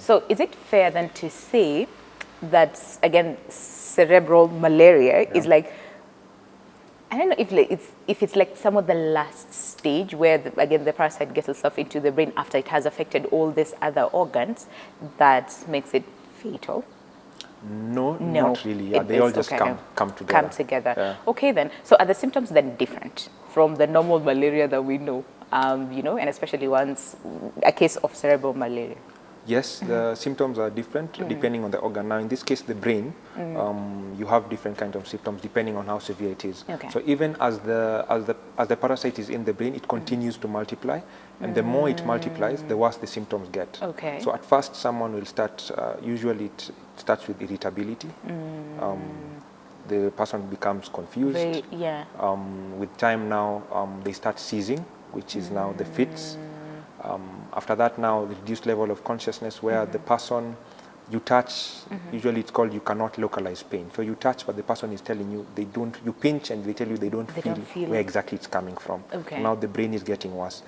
So is it fair then to say that, again, cerebral malaria is like, I don't know if it's like some of the last stage where, again, the parasite gets itself into the brain after it has affected all these other organs that makes it fatal? No, not really. Yeah, they all just come together. Come together. Yeah. Okay, then. So are the symptoms then different from the normal malaria that we know? You know, and especially once a case of cerebral malaria. Yes, the symptoms are different depending on the organ. Now, in this case, the brain, you have different kinds of symptoms depending on how severe it is. Okay. So even as the parasite is in the brain, it continues to multiply, and the more it multiplies, the worse the symptoms get. Okay. So at first, someone will start. Usually, it starts with irritability. The person becomes confused. With time now, they start seizing, which is now the fits. After that, now the reduced level of consciousness where the person, you touch, usually it's called you cannot localize pain. So you touch, but the person is telling you they don't, you pinch and they tell you they don't feel where exactly it's coming from. Okay. So now the brain is getting worse.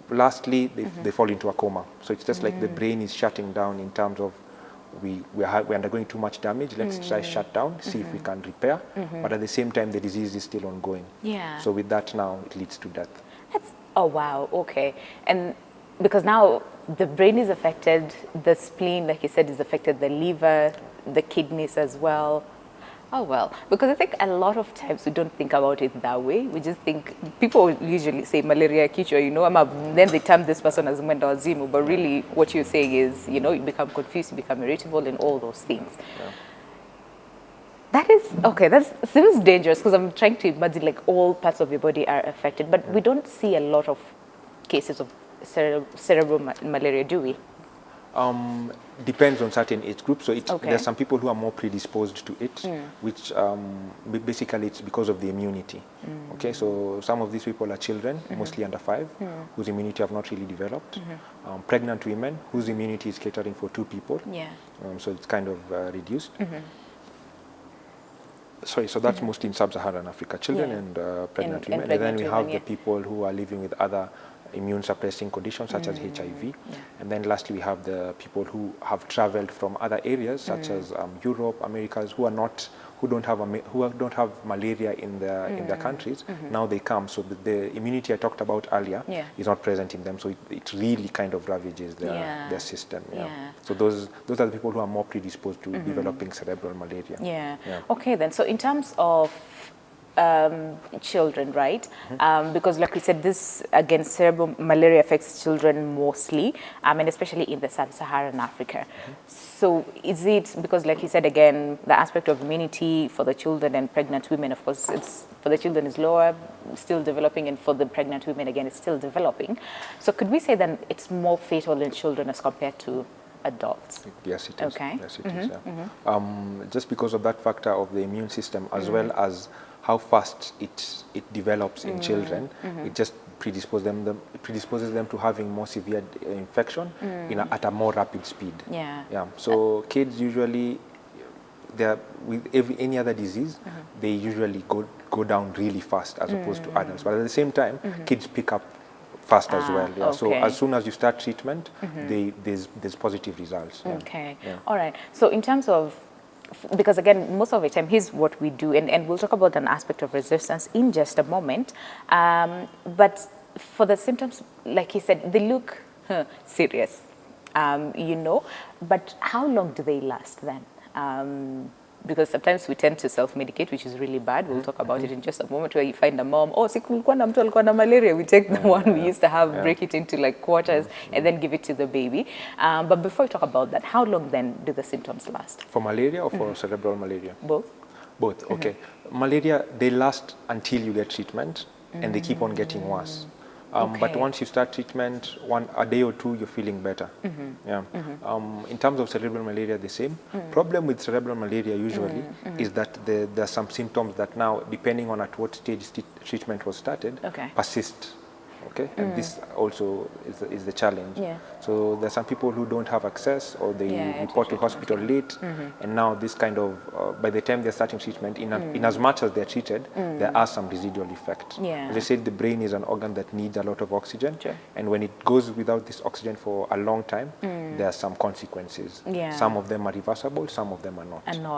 Lastly, they fall into a coma. So it's just like the brain is shutting down in terms of we're undergoing too much damage. Let's try shut down, see if we can repair. But at the same time, the disease is still ongoing. Yeah. So with that now, it leads to death. Oh, wow. Okay. And because now the brain is affected, the spleen, like you said, is affected, the liver, the kidneys as well. Oh, well, because I think a lot of times we don't think about it that way. We just think, people usually say malaria kichwa, you know, then they term this person as mwenda wazimu, but really what you're saying is, you know, you become confused, you become irritable and all those things. Yeah. That is, okay, that seems dangerous because I'm trying to imagine like all parts of your body are affected, but we don't see a lot of cases of cerebral malaria, do we? Depends on certain age groups. So there's some people who are more predisposed to it, which basically it's because of the immunity. Okay, so some of these people are children, mostly under 5, whose immunity have not really developed. Pregnant women whose immunity is catering for 2 people. Yeah. So it's kind of reduced. Sorry, so that's mostly in sub-Saharan Africa, children and pregnant women. And then we have the people who are living with other immune suppressing conditions such as HIV. And then lastly, we have the people who have traveled from other areas such as Europe, Americas, who don't have malaria in their countries. Now they come, so the immunity I talked about earlier is not present in them, so it really kind of ravages their system. So those are the people who are more predisposed to developing cerebral malaria. Okay, then, so in terms of children, right? Because like we said, this, again, cerebral malaria affects children mostly, and especially in the sub-Saharan Africa. So is it, because like you said, again, the aspect of immunity for the children and pregnant women, of course, it's for the children is lower, still developing, and for the pregnant women, again, it's still developing. So could we say then it's more fatal in children as compared to adults? Yes, it is. Okay. Yes, it is. Yeah. Just because of that factor of the immune system, as well as how fast it develops in children, it just predisposes them to having more severe infection at a more rapid speed. So kids usually, with any other disease, they usually go down really fast as opposed to adults. But at the same time, kids pick up fast as well. Okay. So as soon as you start treatment, there's positive results. Okay. All right. So in terms of, because again, most of the time, here's what we do, and we'll talk about an aspect of resistance in just a moment. But for the symptoms, like he said, they look serious, you know, but how long do they last then? Because sometimes we tend to self-medicate, which is really bad. We'll talk about it in just a moment, where you find a mom, oh, sikulikuwa na mtu alikuwa na malaria. We take the one we used to have, break it into like quarters, and then give it to the baby. But before we talk about that, how long then do the symptoms last? For malaria or for cerebral malaria? Both. Both, okay. Malaria, they last until you get treatment, and they keep on getting worse. But once you start treatment, a day or 2, you're feeling better. In terms of cerebral malaria, the same. Problem with cerebral malaria usually is that there are some symptoms that now, depending on at what stage treatment was started, persist. okay? And this also is the challenge. Yeah. So there's some people who don't have access, or they report to hospital late, and now this kind of, by the time they're starting treatment, in as much as they're treated, there are some residual effects. Yeah. As I said, the brain is an organ that needs a lot of oxygen, Sure. and when it goes without this oxygen for a long time, there are some consequences. Yeah. Some of them are reversible, some of them are not. And not.